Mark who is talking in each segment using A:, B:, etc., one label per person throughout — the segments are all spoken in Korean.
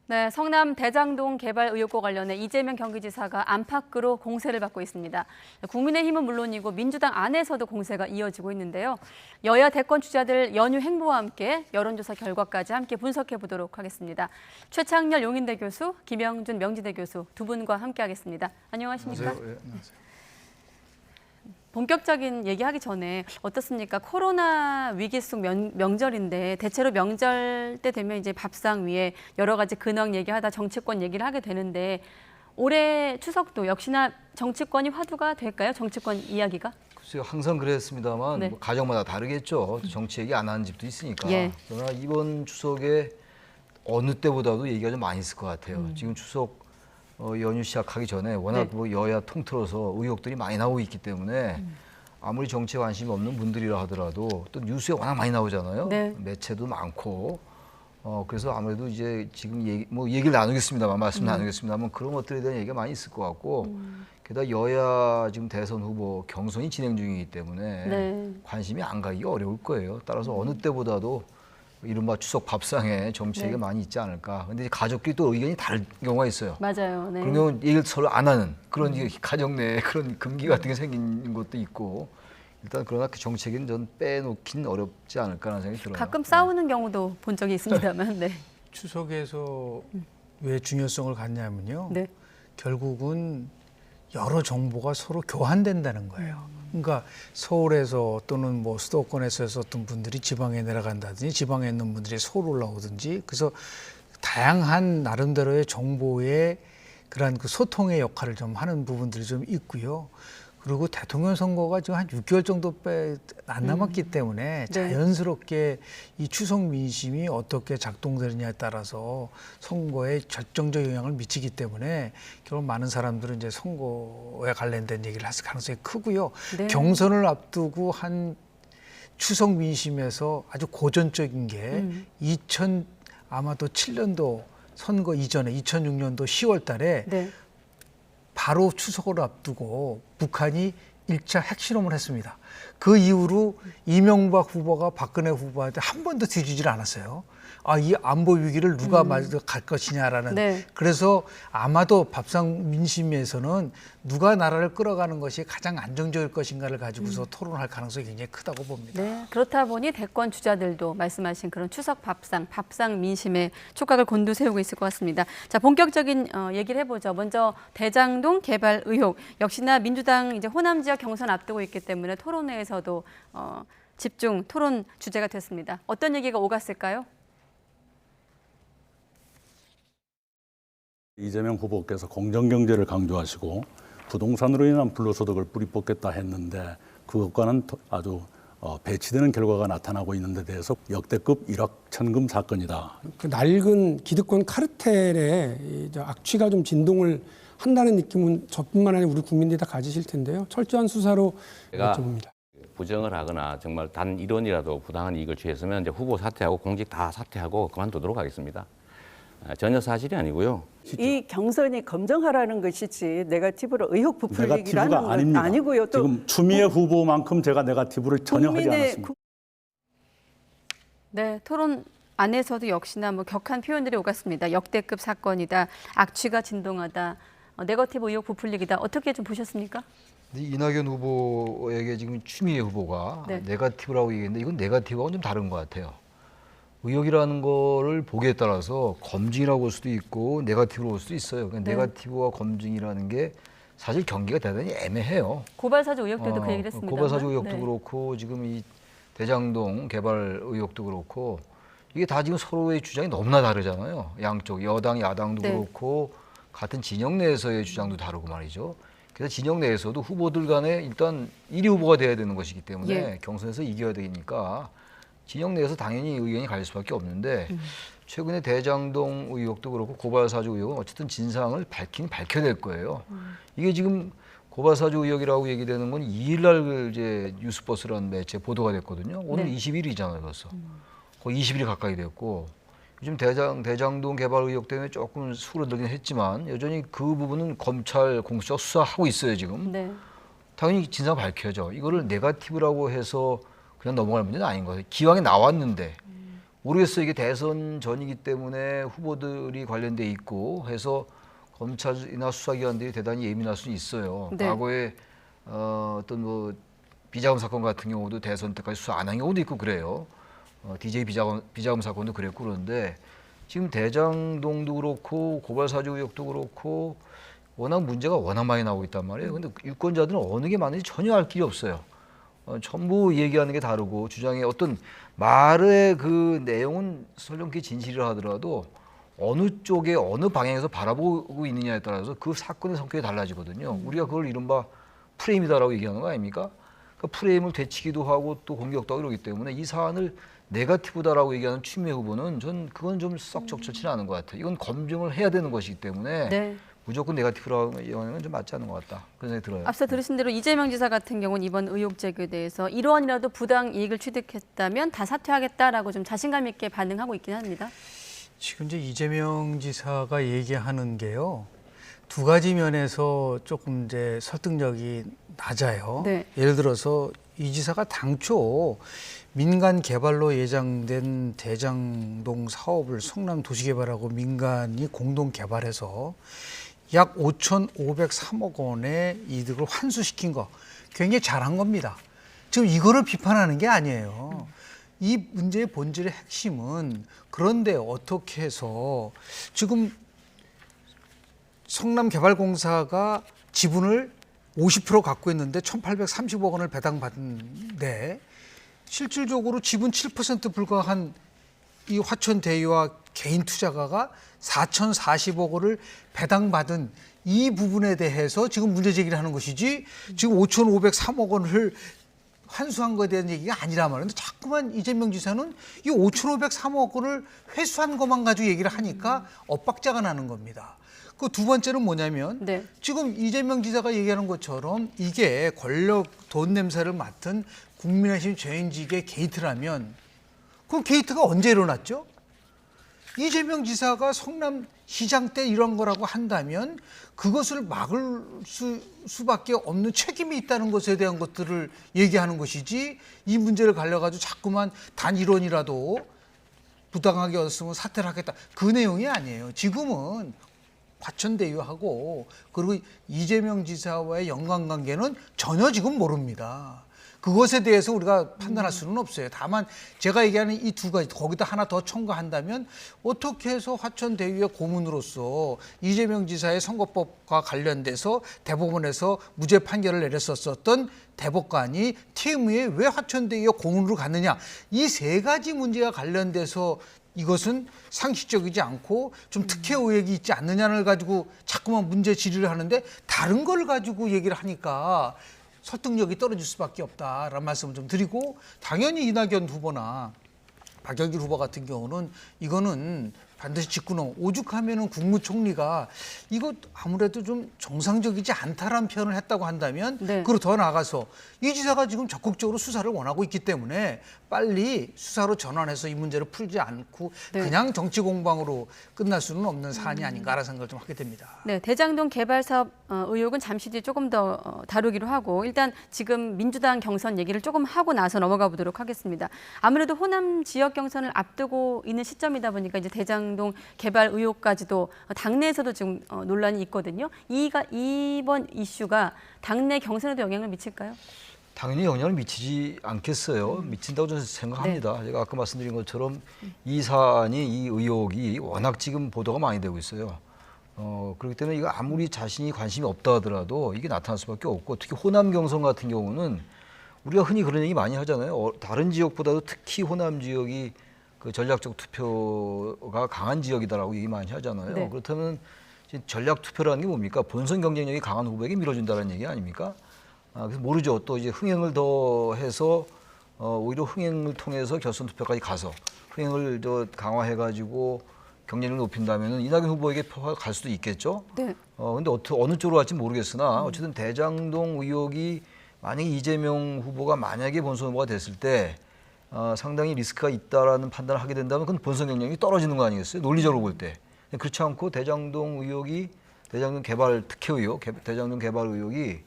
A: 네, 성남 대장동 개발 의혹과 관련해 이재명 경기지사가 안팎으로 공세를 받고 있습니다. 국민의힘은 물론이고 민주당 안에서도 공세가 이어지고 있는데요. 여야 대권 주자들 연휴 행보와 함께 여론조사 결과까지 함께 분석해 보도록 하겠습니다. 최창렬 용인대 교수, 김영준 명지대 교수 두 분과 함께하겠습니다. 안녕하십니까?
B: 안녕하세요. 네, 안녕하세요.
A: 본격적인 얘기하기 전에 어떻습니까? 코로나 위기 속 명절인데 대체로 명절 때 되면 이제 밥상 위에 여러 가지 근황 얘기하다 정치권 얘기를 하게 되는데 올해 추석도 역시나 정치권이 화두가 될까요? 정치권 이야기가?
B: 글쎄요, 항상 그랬습니다만
A: 네.
B: 뭐 가정마다 다르겠죠. 정치 얘기 안 하는 집도 있으니까.
A: 예.
B: 그러나 이번 추석에 어느 때보다도 얘기가 좀 많이 있을 것 같아요. 지금 추석 연휴 시작하기 전에 워낙
A: 네.
B: 뭐 여야 통틀어서 의혹들이 많이 나오고 있기 때문에 아무리 정치에 관심이 없는 분들이라 하더라도 또 뉴스에 워낙 많이 나오잖아요.
A: 네.
B: 매체도 많고. 그래서 아무래도 이제 지금 얘기를 나누겠습니다만, 말씀 나누겠습니다만 그런 것들에 대한 얘기가 많이 있을 것 같고, 게다가 여야 지금 대선 후보 경선이 진행 중이기 때문에
A: 네.
B: 관심이 안 가기가 어려울 거예요. 따라서 어느 때보다도 이른바 추석 밥상에 정치 얘기가
A: 네.
B: 많이 있지 않을까. 근데 가족끼리 또 의견이 다를 경우가 있어요.
A: 맞아요. 네.
B: 그런 경우는 얘기를 서로 안 하는 그런 가정 내에 그런 금기 같은 게 생긴 것도 있고, 일단 그러나 그 정치 얘기는 전 빼놓긴 어렵지 않을까라는 생각이 들어요.
A: 가끔 싸우는 경우도 본 적이 있습니다만. 네.
C: 추석에서 왜 중요성을 갖냐면요.
A: 네.
C: 결국은 여러 정보가 서로 교환된다는 거예요. 그러니까 서울에서 또는 뭐 수도권에서 어떤 분들이 지방에 내려간다든지 지방에 있는 분들이 서울 올라오든지 그래서 다양한 나름대로의 정보의 그러한 그 소통의 역할을 좀 하는 부분들이 좀 있고요. 그리고 대통령 선거가 지금 한 6개월 정도 안 남았기 때문에 자연스럽게 이 추석 민심이 어떻게 작동되느냐에 따라서 선거에 결정적 영향을 미치기 때문에 결국 많은 사람들은 이제 선거에 관련된 얘기를 할 가능성이 크고요.
A: 네.
C: 경선을 앞두고 한 추석 민심에서 아주 고전적인 게 아마도 7년도 선거 이전에 2006년도 10월 달에
A: 네.
C: 바로 추석을 앞두고 북한이 1차 핵실험을 했습니다. 그 이후로 이명박 후보가 박근혜 후보한테 한 번도 뒤지질 않았어요. 이 안보 위기를 누가 맞을 갈 것이냐라는.
A: 네.
C: 그래서 아마도 밥상 민심에서는 누가 나라를 끌어가는 것이 가장 안정적일 것인가를 가지고서 토론할 가능성이 굉장히 크다고 봅니다.
A: 네, 그렇다 보니 대권 주자들도 말씀하신 그런 추석 밥상 민심에 촉각을 곤두세우고 있을 것 같습니다. 자, 본격적인 얘기를 해보죠. 먼저 대장동 개발 의혹. 역시나 민주당 이제 호남 지역 경선 앞두고 있기 때문에 토론회에서도 집중 토론 주제가 됐습니다. 어떤 얘기가 오갔을까요?
D: 이재명 후보께서 공정경제를 강조하시고 부동산으로 인한 불로소득을 뿌리 뽑겠다 했는데 그것과는 아주 배치되는 결과가 나타나고 있는 데 대해서 역대급 일확천금 사건이다.
E: 그 낡은 기득권 카르텔의 악취가 좀 진동을 한다는 느낌은 저뿐만 아니라 우리 국민들이 다 가지실 텐데요. 철저한 수사로 여쭤봅니다.
F: 부정을 하거나 정말 단 1원이라도 부당한 이익을 취했으면 이제 후보 사퇴하고 공직 다 사퇴하고 그만두도록 하겠습니다. 전혀 사실이 아니고요.
G: 이 경선이 검증하라는 것이지 네거티브로 의혹 부풀리기라는 건
D: 아닙니다.
G: 아니고요. 또
D: 지금 추미애 후보만큼 제가 네거티브를 전혀 하지 않았습니다.
A: 네, 토론 안에서도 역시나 뭐 격한 표현들이 오갔습니다. 역대급 사건이다, 악취가 진동하다, 네거티브 의혹 부풀리기다. 어떻게 좀 보셨습니까?
B: 이낙연 후보에게 지금 추미애 후보가
A: 네.
B: 네거티브라고 얘기했는데 이건 네거티브하고는 좀 다른 것 같아요. 의혹이라는 거를 보기에 따라서 검증이라고 볼 수도 있고 네거티브로 볼 수도 있어요. 그러니까
A: 네.
B: 네거티브와 검증이라는 게 사실 경계가 대단히 애매해요.
A: 고발사주 의혹들도 그 얘기를 했습니다.
B: 고발사주 의혹도 그렇고 지금 이 대장동 개발 의혹도 그렇고 이게 다 지금 서로의 주장이 너무나 다르잖아요. 양쪽 여당 야당도
A: 네.
B: 그렇고 같은 진영 내에서의 주장도 다르고 말이죠. 그래서 진영 내에서도 후보들 간에 일단 1위 후보가 돼야 되는 것이기 때문에
A: 예.
B: 경선에서 이겨야 되니까 진영 내에서 당연히 의견이 갈릴 수밖에 없는데 최근에 대장동 의혹도 그렇고 고발사주 의혹은 어쨌든 진상을 밝혀야 될 거예요. 이게 지금 고발사주 의혹이라고 얘기되는 건 2일 날 이제 뉴스버스라는 매체 보도가 됐거든요. 오늘
A: 네.
B: 20일이잖아요, 벌써. 거의 20일이 가까이 됐고 요즘 대장동 개발 의혹 때문에 조금 수그러들긴 했지만 여전히 그 부분은 검찰 공수처가 수사하고 있어요, 지금.
A: 네.
B: 당연히 진상 밝혀야죠. 이거를 네거티브라고 해서 그냥 넘어갈 문제는 아닌 거예요. 기왕에 나왔는데 모르겠어요. 이게 대선 전이기 때문에 후보들이 관련돼 있고 해서 검찰이나 수사기관들이 대단히 예민할 수 있어요.
A: 네.
B: 과거에 어떤 뭐 비자금 사건 같은 경우도 대선 때까지 수사 안 한 경우도 있고 그래요. DJ 비자금 사건도 그랬고 그런데 지금 대장동도 그렇고 고발 사주 의혹도 그렇고 워낙 문제가 워낙 많이 나오고 있단 말이에요. 근데 유권자들은 어느 게 맞는지 전혀 알 길이 없어요. 전부 얘기하는 게 다르고 주장의 어떤 말의 그 내용은 설령 그게 진실이라 하더라도 어느 쪽에 어느 방향에서 바라보고 있느냐에 따라서 그 사건의 성격이 달라지거든요. 우리가 그걸 이른바 프레임이다라고 얘기하는 거 아닙니까? 그 프레임을 되치기도 하고 또 공격도 하고 이러기 때문에 이 사안을 네거티브다라고 얘기하는 추미애 후보는 전 그건 좀 썩 적절치는 않은 것 같아요. 이건 검증을 해야 되는 것이기 때문에
A: 네.
B: 무조건 네거티브라고 얘기하는 건 좀 맞지 않는 것 같다. 그런 생각이 들어요.
A: 앞서 들으신 대로 이재명 지사 같은 경우는 이번 의혹 제기에 대해서 1원이라도 부당 이익을 취득했다면 다 사퇴하겠다라고 좀 자신감 있게 반응하고 있긴 합니다.
C: 지금 이제 이재명 지사가 얘기하는 게요. 두 가지 면에서 조금 이제 설득력이 낮아요.
A: 네.
C: 예를 들어서 이 지사가 당초 민간 개발로 예정된 대장동 사업을 성남 도시개발하고 민간이 공동 개발해서 약 5,503억 원의 이득을 환수시킨 거 굉장히 잘한 겁니다. 지금 이거를 비판하는 게 아니에요. 이 문제의 본질의 핵심은 그런데 어떻게 해서 지금 성남개발공사가 지분을 50% 갖고 있는데 1,830억 원을 배당받는데 실질적으로 지분 7% 불과한 이 화천대유와 개인 투자가가 4,040억 원을 배당받은 이 부분에 대해서 지금 문제 제기를 하는 것이지 지금 5,503억 원을 환수한 것에 대한 얘기가 아니란 말이에요. 근데 자꾸만 이재명 지사는 이 5,503억 원을 회수한 것만 가지고 얘기를 하니까 엇박자가 나는 겁니다. 그 두 번째는 뭐냐면
A: 네.
C: 지금 이재명 지사가 얘기하는 것처럼 이게 권력 돈 냄새를 맡은 국민의힘 최인직의 게이트라면 그럼 게이트가 언제 일어났죠? 이재명 지사가 성남시장 때 이런 거라고 한다면 그것을 막을 수밖에 없는 책임이 있다는 것에 대한 것들을 얘기하는 것이지 이 문제를 가려가지고 자꾸만 단 1원이라도 부당하게 얻었으면 사퇴를 하겠다. 그 내용이 아니에요. 지금은 화천대유하고 그리고 이재명 지사와의 연관관계는 전혀 지금 모릅니다. 그것에 대해서 우리가 판단할 수는 없어요. 다만 제가 얘기하는 이 두 가지 거기다 하나 더 첨가한다면 어떻게 해서 화천대유의 고문으로서 이재명 지사의 선거법과 관련돼서 대법원에서 무죄 판결을 내렸었던 대법관이 TMU에 왜 화천대유의 고문으로 갔느냐. 이 세 가지 문제와 관련돼서 이것은 상식적이지 않고 좀 특혜 의혹이 있지 않느냐를 가지고 자꾸만 문제 질의를 하는데 다른 걸 가지고 얘기를 하니까 설득력이 떨어질 수밖에 없다라는 말씀을 좀 드리고 당연히 이낙연 후보나 박영길 후보 같은 경우는 이거는 반드시 짚고 넘어 오죽하면은 국무총리가 이거 아무래도 좀 정상적이지 않다라는 표현을 했다고 한다면
A: 네.
C: 그리고 더 나아가서 이 지사가 지금 적극적으로 수사를 원하고 있기 때문에 빨리 수사로 전환해서 이 문제를 풀지 않고
A: 네.
C: 그냥 정치 공방으로 끝날 수는 없는 사안이 아닌가라는 생각을 좀 하게 됩니다.
A: 네, 대장동 개발 사업 의혹은 잠시 뒤에 조금 더 다루기로 하고 일단 지금 민주당 경선 얘기를 조금 하고 나서 넘어가 보도록 하겠습니다. 아무래도 호남 지역 경선을 앞두고 있는 시점이다 보니까 이제 대장동 개발 의혹까지도 당내에서도 지금 논란이 있거든요. 이번 이슈가 당내 경선에도 영향을 미칠까요?
B: 당연히 영향을 미치지 않겠어요. 미친다고 저는 생각합니다. 제가 아까 말씀드린 것처럼 이 사안이 이 의혹이 워낙 지금 보도가 많이 되고 있어요. 그렇기 때문에 이거 아무리 자신이 관심이 없다 하더라도 이게 나타날 수밖에 없고 특히 호남 경선 같은 경우는 우리가 흔히 그런 얘기 많이 하잖아요. 다른 지역보다도 특히 호남 지역이 그 전략적 투표가 강한 지역이다라고 얘기 많이 하잖아요.
A: 네.
B: 그렇다면 전략 투표라는 게 뭡니까? 본선 경쟁력이 강한 후보에게 밀어준다는 얘기 아닙니까? 그래서 모르죠. 또 이제 흥행을 더해서 오히려 흥행을 통해서 결선 투표까지 가서 흥행을 더 강화해가지고 경쟁력을 높인다면은 이낙연 후보에게 표가 갈 수도 있겠죠.
A: 네.
B: 근데 어느 쪽으로 갈지 모르겠으나 어쨌든 대장동 의혹이 만약에 이재명 후보가 만약에 본선 후보가 됐을 때 상당히 리스크가 있다라는 판단을 하게 된다면 그건 본선 경쟁력이 떨어지는 거 아니겠어요? 논리적으로 볼 때. 그렇지 않고 대장동 의혹이 대장동 개발 특혜 의혹, 대장동 개발 의혹이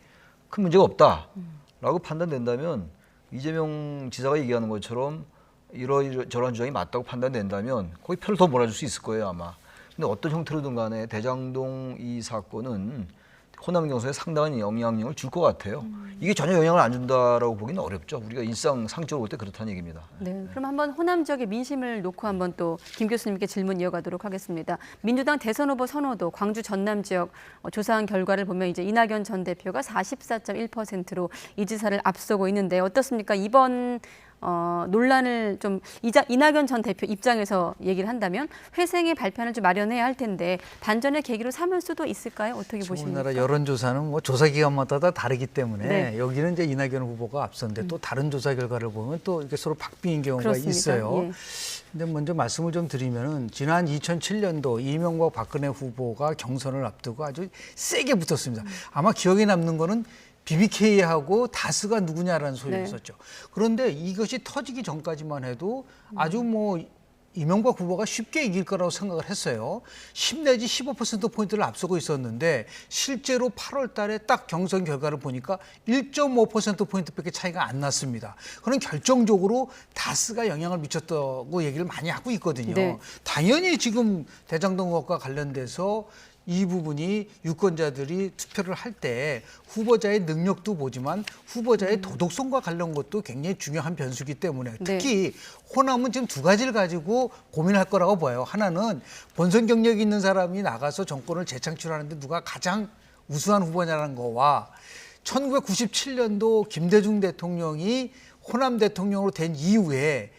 B: 큰 문제가 없다라고 판단된다면 이재명 지사가 얘기하는 것처럼 이러저러한 주장이 맞다고 판단된다면 거기 표를 더 몰아줄 수 있을 거예요 아마. 근데 어떤 형태로든 간에 대장동 이 사건은 호남 경선에 상당한 영향력을 줄 것 같아요. 이게 전혀 영향을 안 준다라고 보기는 어렵죠. 우리가 일상상적으로 볼 때 그렇다는 얘기입니다.
A: 네, 그럼 한번 호남 지역의 민심을 놓고 한번 또 김 교수님께 질문 이어가도록 하겠습니다. 민주당 대선 후보 선호도 광주 전남 지역 조사한 결과를 보면 이제 이낙연 전 대표가 44.1%로 이 지사를 앞서고 있는데 어떻습니까? 이번 논란을 좀 이낙연 전 대표 입장에서 얘기를 한다면 회생의 발판을 좀 마련해야 할 텐데 반전의 계기로 삼을 수도 있을까요? 어떻게 보십니까?
C: 우리나라 여론조사는 뭐 조사 기관마다 다 다르기 때문에
A: 네.
C: 여기는 이제 이낙연 후보가 앞선데 또 다른 조사 결과를 보면 또 이렇게 서로 박빙인 경우가
A: 그렇습니다.
C: 있어요.
A: 예.
C: 근데 먼저 말씀을 좀 드리면은 지난 2007년도 이명박 박근혜 후보가 경선을 앞두고 아주 세게 붙었습니다. 아마 기억에 남는 거는 BBK하고 다스가 누구냐라는 소리였었죠. 그런데 이것이 터지기 전까지만 해도 아주 뭐 이명박 후보가 쉽게 이길 거라고 생각을 했어요. 10 내지 15%포인트를 앞서고 있었는데 실제로 8월 달에 딱 경선 결과를 보니까 1.5%포인트밖에 차이가 안 났습니다. 그런 결정적으로 다스가 영향을 미쳤다고 얘기를 많이 하고 있거든요.
A: 네.
C: 당연히 지금 대장동 의혹과 관련돼서 이 부분이 유권자들이 투표를 할 때 후보자의 능력도 보지만 후보자의 도덕성과 관련 것도 굉장히 중요한 변수이기 때문에 특히 호남은 지금 두 가지를 가지고 고민할 거라고 봐요. 하나는 본선 경력이 있는 사람이 나가서 정권을 재창출하는데 누가 가장 우수한 후보냐라는 거와 1997년도 김대중 대통령이 호남 대통령으로 된 이후에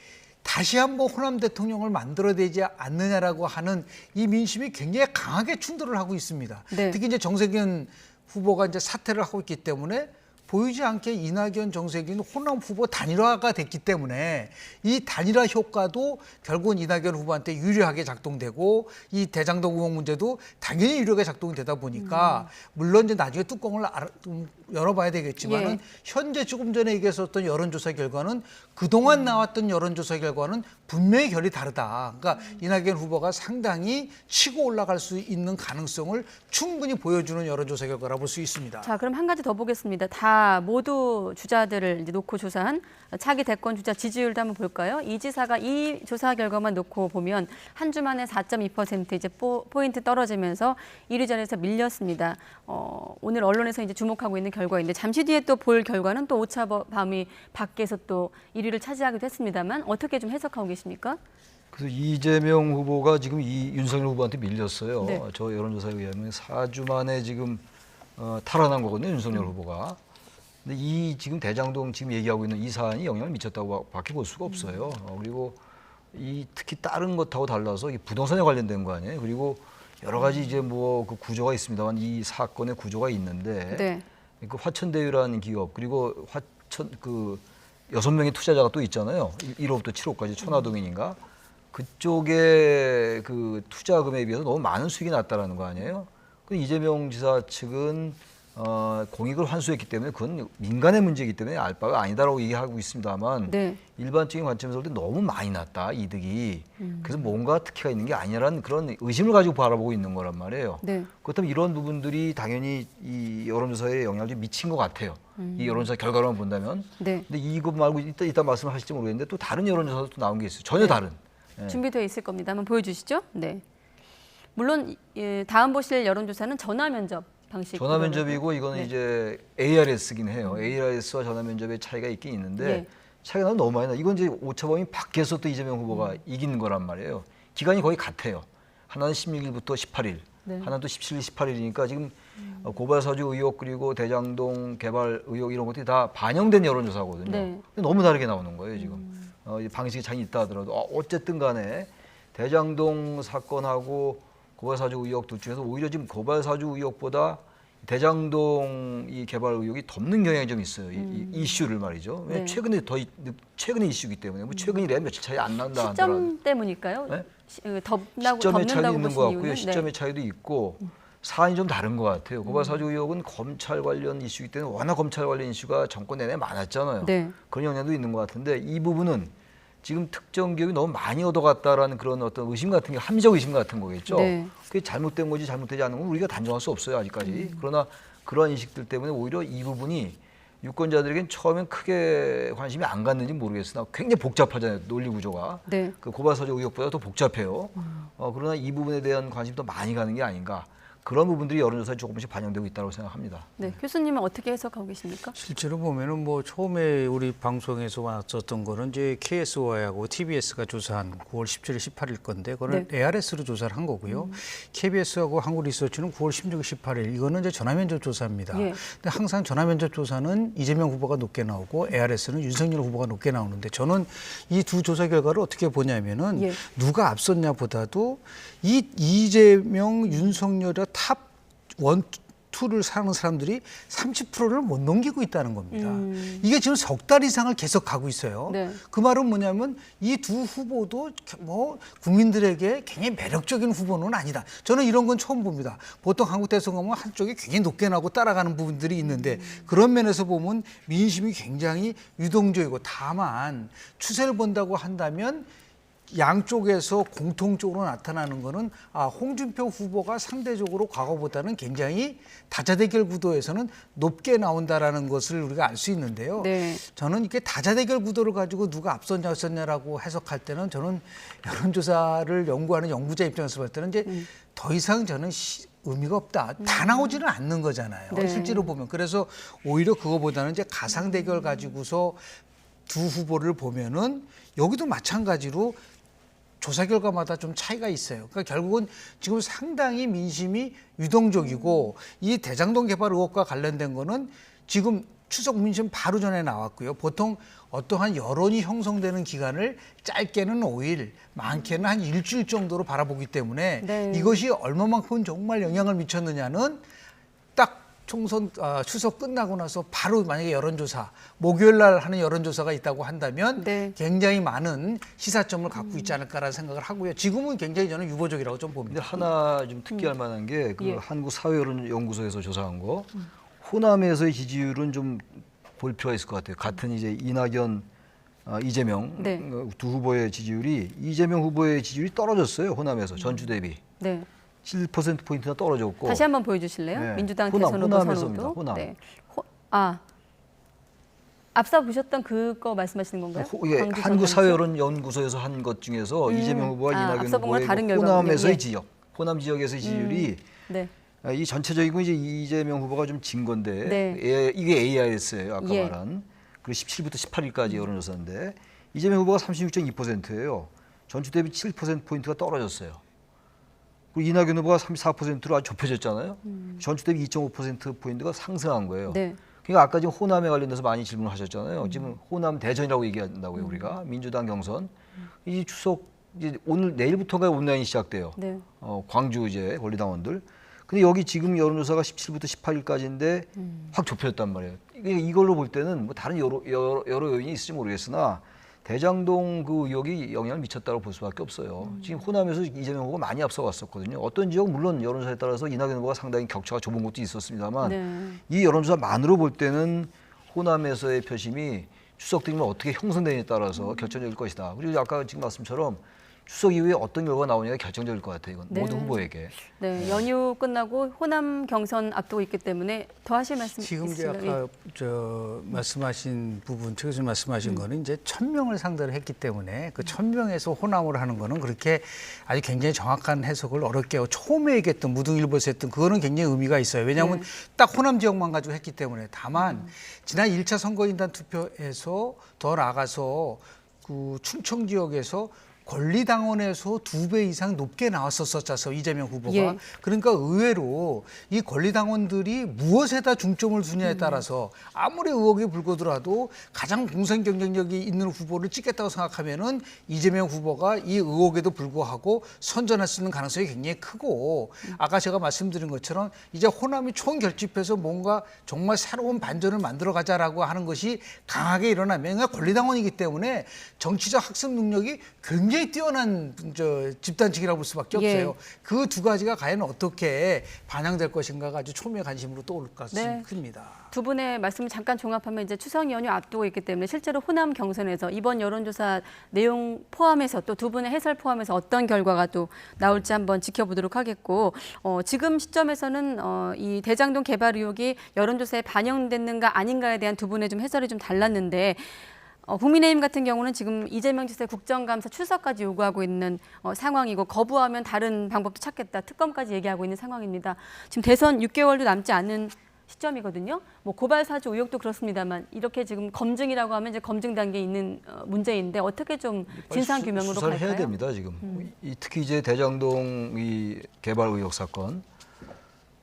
C: 다시 한번 호남 대통령을 만들어내지 않느냐라고 하는 이 민심이 굉장히 강하게 충돌을 하고 있습니다.
A: 네.
C: 특히 이제 정세균 후보가 이제 사퇴를 하고 있기 때문에 보이지 않게 이낙연, 정세균 호남 후보 단일화가 됐기 때문에 이 단일화 효과도 결국은 이낙연 후보한테 유리하게 작동되고 이 대장동 의혹 문제도 당연히 유리하게 작동되다 보니까 물론 이제 나중에 뚜껑을 좀 열어봐야 되겠지만은
A: 예.
C: 현재 조금 전에 얘기했었던 여론조사 결과는 그동안 나왔던 여론조사 결과는 분명히 결이 다르다. 그러니까 이낙연 후보가 상당히 치고 올라갈 수 있는 가능성을 충분히 보여주는 여론조사 결과라 볼 수 있습니다.
A: 자, 그럼 한 가지 더 보겠습니다. 다 모두 주자들을 이제 놓고 조사한 차기 대권 주자 지지율도 한번 볼까요? 이 지사가 이 조사 결과만 놓고 보면 한 주 만에 4.2% 이제 포인트 떨어지면서 1위 자리에서 밀렸습니다. 오늘 언론에서 이제 주목하고 있는 결과인데 잠시 뒤에 또 볼 결과는 또 오차 범위 밖에서 또 1위를 차지하기도 했습니다만 어떻게 좀 해석하고 계십니까?
B: 그래서 이재명 후보가 지금 이 윤석열 후보한테 밀렸어요.
A: 네.
B: 저 여론조사에 의하면 4주 만에 지금 탈환한 거거든요, 윤석열 후보가. 근데 이 지금 대장동 지금 얘기하고 있는 이 사안이 영향을 미쳤다고 밖에 볼 수가 없어요. 그리고 이 특히 다른 것하고 달라서 이 부동산에 관련된 거 아니에요. 그리고 여러 가지 이제 뭐 그 구조가 있습니다만 이 사건의 구조가 있는데
A: 네.
B: 그 화천대유라는 기업 그리고 화천 그 6명의 투자자가 또 있잖아요. 1호부터 7호까지 천화동인인가. 그쪽에 그 투자금에 비해서 너무 많은 수익이 났다라는 거 아니에요. 그 이재명 지사 측은 공익을 환수했기 때문에 그건 민간의 문제이기 때문에 알 바가 아니다라고 얘기하고 있습니다만
A: 네.
B: 일반적인 관점에서 볼 때 너무 많이 났다 이득이. 그래서 뭔가 특혜가 있는 게 아니라는 그런 의심을 가지고 바라보고 있는 거란 말이에요.
A: 네.
B: 그렇다면 이런 부분들이 당연히 이 여론조사에 영향을 좀 미친 것 같아요. 이 여론조사 결과로만 본다면.
A: 네.
B: 근데 이것 말고 이따 말씀하실지 모르겠는데 또 다른 여론조사도 또 나온 게 있어요. 전혀 다른. 예.
A: 준비되어 있을 겁니다. 한번 보여주시죠. 네. 물론 다음 보실 여론조사는 전화 면접 방식.
B: 전화 면접이고 이거는
A: 네.
B: 이제 ARS긴 해요. ARS와 전화 면접의 차이가 있긴 있는데
A: 예.
B: 차이가 너무 많이 나. 이건 이제 오차범위 밖에서 또 이재명 후보가 이기는 거란 말이에요. 기간이 거의 같아요. 하나는 16일부터 18일,
A: 네.
B: 하나는 또 17일, 18일이니까 지금 고발 사주 의혹 그리고 대장동 개발 의혹 이런 것들이 다 반영된 여론조사거든요.
A: 네.
B: 근데 너무 다르게 나오는 거예요 지금. 이 방식이 차이 있다 하더라도 어쨌든 간에 대장동 사건하고 고발사주 의혹 둘 중에서 오히려 지금 고발사주 의혹보다 대장동 이 개발 의혹이 덮는 경향이 좀 있어요. 이 이슈를 말이죠.
A: 네.
B: 최근에 최근의 이슈이기 때문에 뭐 최근이래 며칠 차이 안 난다 하더라도
A: 시점 때문일까요?
B: 네?
A: 덮는다고
B: 시점의 차이도 있는
A: 보신
B: 것 같고요.
A: 이유는?
B: 시점의 차이도 있고 사안이 좀 다른 것 같아요. 고발사주 의혹은 검찰 관련 이슈이기 때문에 워낙 검찰 관련 이슈가 정권 내내 많았잖아요.
A: 네.
B: 그런 영향도 있는 것 같은데 이 부분은 지금 특정 기업이 너무 많이 얻어갔다라는 그런 어떤 의심 같은 게 합리적 의심 같은 거겠죠.
A: 네.
B: 그게 잘못된 건지 잘못되지 않은 건 우리가 단정할 수 없어요 아직까지. 그러나 그러한 인식들 때문에 오히려 이 부분이 유권자들에겐 처음엔 크게 관심이 안 갔는지 모르겠으나 굉장히 복잡하잖아요. 논리 구조가.
A: 네.
B: 그 고발사주 의혹보다 더 복잡해요. 그러나 이 부분에 대한 관심이 더 많이 가는 게 아닌가. 그런 부분들이 여론조사에 조금씩 반영되고 있다고 생각합니다.
A: 네, 교수님은 어떻게 해석하고 계십니까?
C: 실제로 보면은 뭐 처음에 우리 방송에서 왔었던 거는 이제 KSY하고 TBS가 조사한 9월 17일, 18일 건데 그거는 ARS로 조사를 한 거고요. KBS하고 한국리서치는 9월 16일, 18일 이거는 이제 전화면접 조사입니다.
A: 예.
C: 근데 항상 전화면접 조사는 이재명 후보가 높게 나오고 ARS는 윤석열 후보가 높게 나오는데 저는 이 두 조사 결과를 어떻게 보냐면은
A: 예.
C: 누가 앞섰냐보다도 이 이재명, 윤석열의 탑 원, 투를 사는 사람들이 30%를 못 넘기고 있다는 겁니다. 이게 지금 석 달 이상을 계속 가고 있어요.
A: 네.
C: 그 말은 뭐냐면 이 두 후보도 뭐 국민들에게 굉장히 매력적인 후보는 아니다. 저는 이런 건 처음 봅니다. 보통 한국 대선 가면 한쪽이 굉장히 높게 나고 따라가는 부분들이 있는데 그런 면에서 보면 민심이 굉장히 유동적이고 다만 추세를 본다고 한다면 양쪽에서 공통적으로 나타나는 거는 홍준표 후보가 상대적으로 과거보다는 굉장히 다자대결 구도에서는 높게 나온다라는 것을 우리가 알 수 있는데요.
A: 네.
C: 저는 이렇게 다자대결 구도를 가지고 누가 앞섰냐 없었냐라고 해석할 때는 저는 여론조사를 연구하는 연구자 입장에서 볼 때는 이제 더 이상 저는 의미가 없다. 다 나오지는 않는 거잖아요.
A: 네.
C: 실제로 보면. 그래서 오히려 그거보다는 이제 가상대결 가지고서 두 후보를 보면은 여기도 마찬가지로 조사 결과마다 좀 차이가 있어요. 그러니까 결국은 지금 상당히 민심이 유동적이고 이 대장동 개발 의혹과 관련된 거는 지금 추석 민심 바로 전에 나왔고요. 보통 어떠한 여론이 형성되는 기간을 짧게는 5일, 많게는 한 일주일 정도로 바라보기 때문에
A: 네.
C: 이것이 얼마만큼 정말 영향을 미쳤느냐는 딱 총선 추석 끝나고 나서 바로 만약에 여론조사 목요일 날 하는 여론조사가 있다고 한다면
A: 네.
C: 굉장히 많은 시사점을 갖고 있지 않을까라는 생각을 하고요. 지금은 굉장히 저는 유보적이라고 좀
B: 근데
C: 봅니다.
B: 하나 좀 특이할 만한 게 그
A: 예.
B: 한국사회여론연구소에서 조사한 거 호남에서의 지지율은 좀 볼 필요가 있을 것 같아요. 같은 이제 이낙연, 이재명
A: 네.
B: 두 후보의 지지율이 이재명 후보의 지지율이 떨어졌어요. 호남에서 전주 대비
A: 네.
B: 7%포인트나 떨어졌고
A: 다시 한번 보여주실래요?
B: 네.
A: 민주당
B: 호남,
A: 대선 후보
B: 호남에서입니다.
A: 선호도.
B: 호남.
A: 네. 앞서 보셨던 그거 말씀하시는 건가요?
B: 예,
A: 광주
B: 한국사회여론연구소에서 한 것 중에서 이재명 후보와 이낙연
A: 앞서 본 거랑
B: 후보의
A: 다른
B: 그
A: 결과군요.
B: 호남에서의
A: 예.
B: 지역, 호남 지역에서의 지지율이
A: 네.
B: 이 전체적이고 이제 이재명 후보가 좀 진 건데
A: 네.
B: 이게 AIS예요. 아까
A: 예.
B: 말한. 그리고 17부터 18일까지 여론조사인데 이재명 후보가 36.2%예요. 전주 대비 7%포인트가 떨어졌어요. 그리고 이낙연 후보가 34%로 아주 좁혀졌잖아요. 전주 대비 2.5%포인트가 상승한 거예요.
A: 네.
B: 그러니까 아까 지금 호남에 관련돼서 많이 질문을 하셨잖아요. 지금 호남 대전이라고 얘기한다고요, 우리가. 민주당 경선. 이 추석 이제 오늘 내일부터가 온라인이 시작돼요.
A: 네.
B: 광주 이제 권리당원들. 근데 여기 지금 여론조사가 17부터 18일까지인데 확 좁혀졌단 말이에요. 이걸로 볼 때는 뭐 다른 여러 요인이 있을지 모르겠으나 대장동 그 의혹이 영향을 미쳤다고 볼 수밖에 없어요. 지금 호남에서 이재명 후보가 많이 앞서갔었거든요. 어떤 지역 물론 여론조사에 따라서 이낙연 후보가 상당히 격차가 좁은 곳도 있었습니다만
A: 네.
B: 이 여론조사만으로 볼 때는 호남에서의 표심이 추석 되면 어떻게 형성되느냐에 따라서 결정적일 것이다. 그리고 아까 지금 말씀처럼 추석 이후에 어떤 결과가 나오냐가 결정적일 것 같아요. 이건
A: 네.
B: 모든 후보에게.
A: 네. 연휴 끝나고 호남 경선 앞두고 있기 때문에 더 하실 말씀
C: 지금 이제
A: 있으신가요?
C: 아까 말씀하신 부분, 최 교수님 말씀하신 거는 이제 1,000명을 상대로 했기 때문에 그 1,000명에서 호남으로 하는 거는 그렇게 아주 굉장히 정확한 해석을 어렵게 하고 처음에 얘기했던 무등일보에서 했던 그거는 굉장히 의미가 있어요. 왜냐하면 딱 호남 지역만 가지고 했기 때문에 다만 지난 1차 선거인단 투표에서 더 나아가서 그 충청 지역에서 권리당원에서 2배 이상 높게 나왔었었죠, 이재명 후보가.
A: 예.
C: 그러니까 의외로 이 권리당원들이 무엇에다 중점을 두냐에 따라서 아무리 의혹이 불거더라도 가장 공선 경쟁력이 있는 후보를 찍겠다고 생각하면은 이재명 후보가 이 의혹에도 불구하고 선전할 수 있는 가능성이 굉장히 크고 아까 제가 말씀드린 것처럼 이제 호남이 총결집해서 뭔가 정말 새로운 반전을 만들어 가자라고 하는 것이 강하게 일어나면 권리당원이기 때문에 정치적 학습 능력이 굉장히 굉장히 뛰어난 집단층이라고 볼 수밖에
A: 예.
C: 없어요. 그 두 가지가 과연 어떻게 반영될 것인가가 아주 초미의 관심으로 떠오를 것이
A: 네.
C: 큽니다.
A: 두 분의 말씀을 잠깐 종합하면 이제 추석 연휴 앞두고 있기 때문에 실제로 호남 경선에서 이번 여론조사 내용 포함해서 또 두 분의 해설 포함해서 어떤 결과가 또 나올지 한번 지켜보도록 하겠고 지금 시점에서는 이 대장동 개발 의혹이 여론조사에 반영됐는가 아닌가에 대한 두 분의 좀 해설이 좀 달랐는데 국민의힘 같은 경우는 지금 이재명 지사의 국정감사 출석까지 요구하고 있는 상황이고 거부하면 다른 방법도 찾겠다. 특검까지 얘기하고 있는 상황입니다. 지금 대선 6개월도 남지 않은 시점이거든요. 뭐 고발 사주 의혹도 그렇습니다만 이렇게 지금 검증이라고 하면 이제 검증 단계에 있는 문제인데 어떻게 좀 진상 규명으로
B: 수사를
A: 갈까요?
B: 해야 됩니다 지금. 특히 이제 대장동 이 개발 의혹 사건.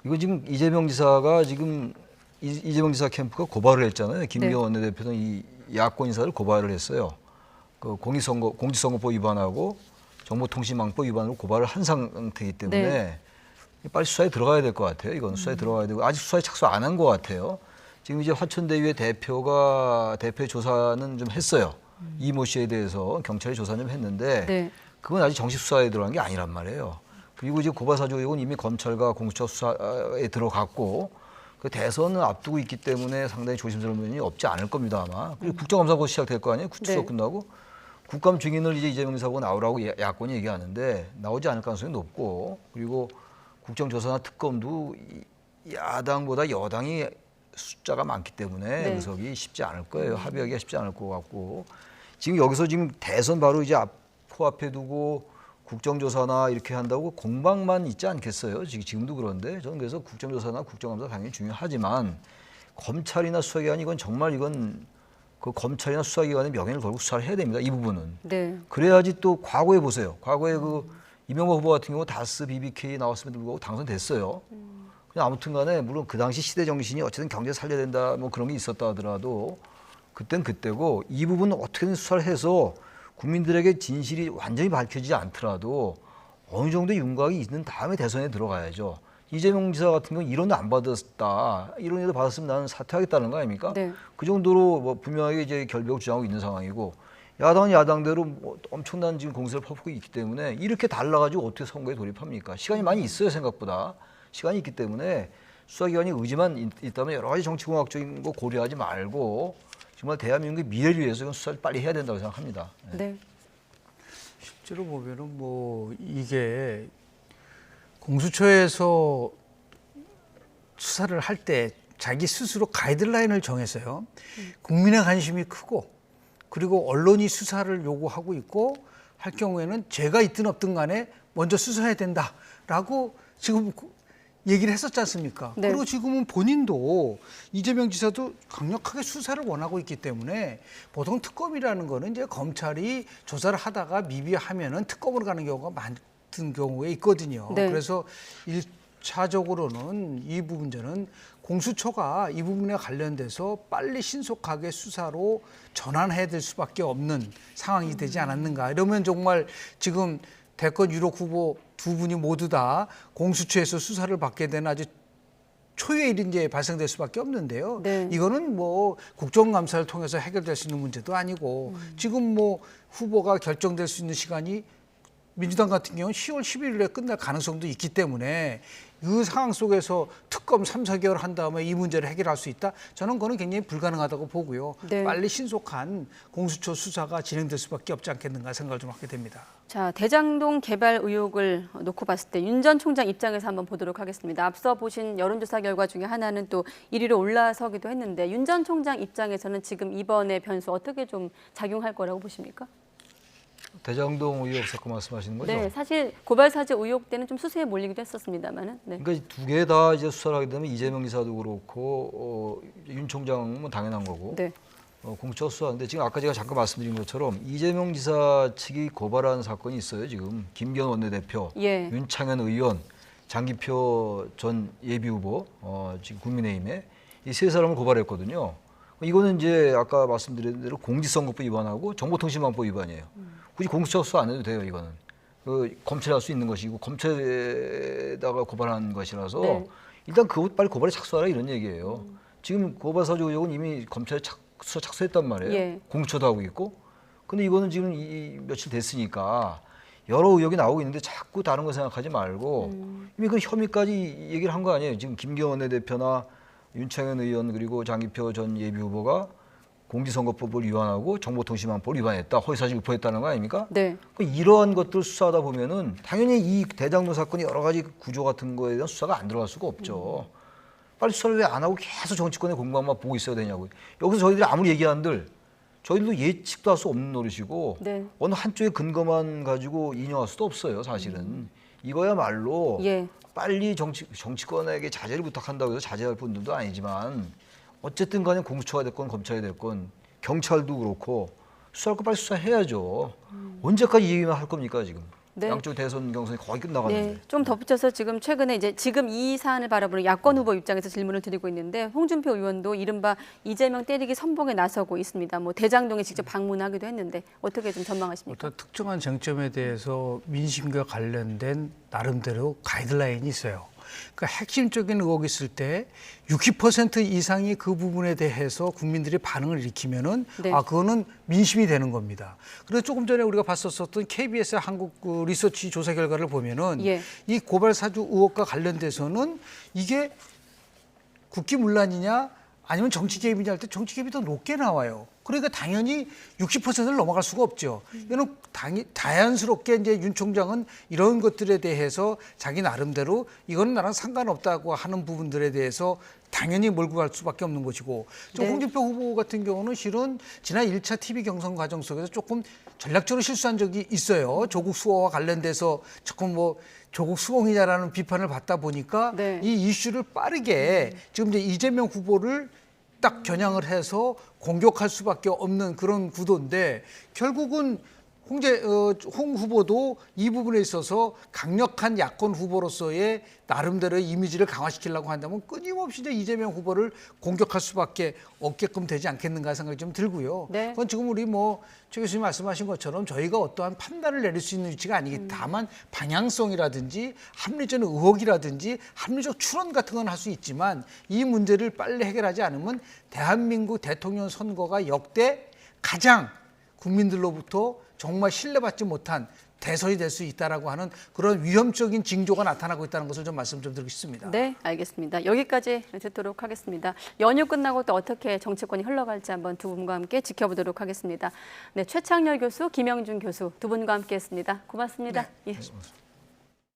B: 이거 지금 이재명 지사가 지금 이재명 지사 캠프가 고발을 했잖아요. 김기현 원내대표는 이 야권 인사를 고발을 했어요. 그 공직선거법 위반하고 정보통신망법 위반으로 고발을 한 상태이기 때문에 빨리 수사에 들어가야 될 것 같아요. 이건 수사에 들어가야 되고 아직 수사에 착수 안 한 것 같아요. 지금 이제 화천대유의 대표가 대표 조사는 좀 했어요. 이모 씨에 대해서 경찰이 조사 좀 했는데 그건 아직 정식 수사에 들어간 게 아니란 말이에요. 그리고 이제 고발 사주 의혹은 이미 검찰과 공수처 수사에 들어갔고 그 대선을 앞두고 있기 때문에 상당히 조심스러운 면이 없지 않을 겁니다 아마. 그리고 국정감사 곧 시작될 거 아니에요. 추석 끝나고 국감 증인을 이제 이재명 지사가 나오라고 야권이 얘기하는데 나오지 않을 가능성이 높고 그리고 국정조사나 특검도 야당보다 여당이 숫자가 많기 때문에 의석이 쉽지 않을 거예요. 합의하기가 쉽지 않을 것 같고 지금 여기서 지금 대선 바로 이제 코앞에 두고 국정조사나 이렇게 한다고 공방만 있지 않겠어요? 지금도 그런데 저는 그래서 국정조사나 국정감사 당연히 중요하지만 검찰이나 수사기관이 이건 그 검찰이나 수사기관의 명예를 걸고 수사를 해야 됩니다. 이 부분은. 그래야지 또 과거에 보세요. 과거에 그 이명박 후보 같은 경우 다스 BBK 나왔음에도 불구하고 당선됐어요. 그냥 아무튼간에 물론 그 당시 시대 정신이 어쨌든 경제 살려야 된다 뭐 그런 게 있었다 하더라도 그땐 그때고 이 부분은 어떻게든 수사를 해서 국민들에게 진실이 완전히 밝혀지지 않더라도 어느 정도의 윤곽이 있는 다음에 대선에 들어가야죠. 이재명 지사 같은 경우는 1원도 안 받았다. 1원이라도 받았으면 나는 사퇴하겠다는 거 아닙니까? 그 정도로 뭐 분명하게 이제 결벽을 주장하고 있는 상황이고 야당은 야당대로 뭐 엄청난 지금 공세를 퍼붓고 있기 때문에 이렇게 달라가지고 어떻게 선거에 돌입합니까? 시간이 많이 있어요 생각보다. 시간이 있기 때문에 수사기관이 의지만 있다면 여러 가지 정치공학적인 거 고려하지 말고 정말 대한민국의 미래를 위해서 이건 수사를 빨리 해야 된다고 생각합니다.
C: 실제로 보면은 뭐 이게 공수처에서 수사를 할 때 자기 스스로 가이드라인을 정해서요. 국민의 관심이 크고 그리고 언론이 수사를 요구하고 있고 할 경우에는 죄가 있든 없든 간에 먼저 수사해야 된다라고 지금 얘기를 했었지 않습니까? 그리고 지금은 본인도 이재명 지사도 강력하게 수사를 원하고 있기 때문에 보통 특검이라는 거는 이제 검찰이 조사를 하다가 미비하면은 특검으로 가는 경우가 많은 경우에 있거든요. 그래서 일차적으로는 이 문제는 공수처가 이 부분에 관련돼서 빨리 신속하게 수사로 전환해야 될 수밖에 없는 상황이 되지 않았는가. 이러면 정말 지금 대권 유력 후보 두 분이 모두 다 공수처에서 수사를 받게 되는 아주 초유의 일이 이제 발생될 수밖에 없는데요. 이거는 뭐 국정감사를 통해서 해결될 수 있는 문제도 아니고 지금 뭐 후보가 결정될 수 있는 시간이 민주당 같은 경우는 10월 11일에 끝날 가능성도 있기 때문에 그 상황 속에서 특검 3, 4개월 한 다음에 이 문제를 해결할 수 있다? 저는 그거는 굉장히 불가능하다고 보고요. 빨리 신속한 공수처 수사가 진행될 수밖에 없지 않겠는가 생각을 좀 하게 됩니다.
A: 자, 대장동 개발 의혹을 놓고 봤을 때 윤 전 총장 입장에서 한번 보도록 하겠습니다. 앞서 보신 여론조사 결과 중에 하나는 또 1위로 올라서기도 했는데 윤 전 총장 입장에서는 지금 이번의 변수 어떻게 좀 작용할 거라고 보십니까?
B: 대장동 의혹 사건 말씀하시는 거죠?
A: 사실 고발 사주 의혹 때는 좀 수세에 몰리기도 했었습니다만은.
B: 그러니까 두 개 다 이제 수사를 하게 되면 이재명 지사도 그렇고 윤 총장은 당연한 거고 공수처 수사인데 지금 아까 제가 잠깐 말씀드린 것처럼 이재명 지사 측이 고발한 사건이 있어요. 지금 김기현 원내대표, 윤창현 의원, 장기표 전 예비후보 지금 국민의힘에 이 세 사람을 고발했거든요. 이거는 이제 아까 말씀드린 대로 공직선거법 위반하고 정보통신망법 위반이에요. 굳이 공수처 수사 안 해도 돼요. 이거는 검찰이 할 수 있는 것이고 검찰에다가 고발한 것이라서 일단 그것 빨리 고발에 착수하라 이런 얘기예요. 지금 고발 사주 의혹은 이미 검찰에 수사 착수했단 말이에요. 공수처도 하고 있고 근데 이거는 지금 이 며칠 됐으니까 여러 의혹이 나오고 있는데 자꾸 다른 거 생각하지 말고 이미 그 혐의까지 얘기를 한 거 아니에요. 지금 김경원 대표나 윤창현 의원 그리고 장기표 전 예비후보가 공직선거법을 위반하고 정보통신망법을 위반했다, 허위사실 유포했다는 거 아닙니까?
A: 네.
B: 이러한 것들 수사하다 보면은 당연히 이 대장동 사건이 여러 가지 구조 같은 거에 대한 수사가 안 들어갈 수가 없죠. 빨리 수사를 왜 안 하고 계속 정치권의 공방만 보고 있어야 되냐고. 여기서 저희들이 아무리 얘기한들 저희들도 예측도 할 수 없는 노릇이고
A: 네.
B: 어느 한쪽의 근거만 가지고 인용할 수도 없어요, 사실은. 이거야말로
A: 예.
B: 빨리 정치권에게 자제를 부탁한다고 해서 자제할 분들도 아니지만 어쨌든 간에 공수처가 됐건 검찰이 됐건 경찰도 그렇고 수사할 거 빨리 수사해야죠. 언제까지 이 얘기만 할 겁니까 지금?
A: 네.
B: 양쪽 대선 경선이 거의 끝나갔는데.
A: 네, 좀 덧붙여서 지금 최근에 이제 지금 이 사안을 바라보는 야권 후보 입장에서 질문을 드리고 있는데 홍준표 의원도 이른바 이재명 때리기 선봉에 나서고 있습니다. 뭐 대장동에 직접 방문하기도 했는데 어떻게 좀 전망하십니까?
C: 어떤 특정한 쟁점에 대해서 민심과 관련된 나름대로 가이드라인이 있어요. 그러니까 핵심적인 의혹이 있을 때 60% 이상이 그 부분에 대해서 국민들이 반응을 일으키면은
A: 네.
C: 그거는 민심이 되는 겁니다. 그래서 조금 전에 우리가 봤었던 KBS 한국 리서치 조사 결과를 보면은
A: 예.
C: 이 고발 사주 의혹과 관련돼서는 이게 국기문란이냐 아니면 정치 개입이냐 할 때 정치 개입이 더 높게 나와요. 그러니까 당연히 60%를 넘어갈 수가 없죠. 이거는 자연스럽게 이제 윤 총장은 이런 것들에 대해서 자기 나름대로 이거는 나랑 상관없다고 하는 부분들에 대해서 당연히 몰고 갈 수밖에 없는 것이고
A: 네.
C: 홍준표 후보 같은 경우는 실은 지난 1차 TV 경선 과정 속에서 조금 전략적으로 실수한 적이 있어요. 조국 수호와 관련돼서 조금 뭐 조국 수홍이냐라는 비판을 받다 보니까
A: 네.
C: 이 이슈를 빠르게 지금 이제 이재명 후보를 딱 겨냥을 해서 공격할 수밖에 없는 그런 구도인데 결국은 홍 후보도 이 부분에 있어서 강력한 야권 후보로서의 나름대로의 이미지를 강화시키려고 한다면 끊임없이 이제 이재명 후보를 공격할 수밖에 없게끔 되지 않겠는가 생각이 좀 들고요.
A: 네.
C: 그건 지금 우리 최 교수님 말씀하신 것처럼 저희가 어떠한 판단을 내릴 수 있는 위치가 아니기 다만 방향성이라든지 합리적 의혹이라든지 합리적 추론 같은 건 할 수 있지만 이 문제를 빨리 해결하지 않으면 대한민국 대통령 선거가 역대 가장 국민들로부터 정말 신뢰받지 못한 대선이 될 수 있다라고 하는 그런 위험적인 징조가 나타나고 있다는 것을 좀 말씀 좀 드리고 싶습니다.
A: 네, 알겠습니다. 여기까지 듣도록 하겠습니다. 연휴 끝나고 또 어떻게 정치권이 흘러갈지 한번 두 분과 함께 지켜보도록 하겠습니다. 네, 최창렬 교수, 김영준 교수 두 분과 함께했습니다. 고맙습니다.
C: 네,
A: 예.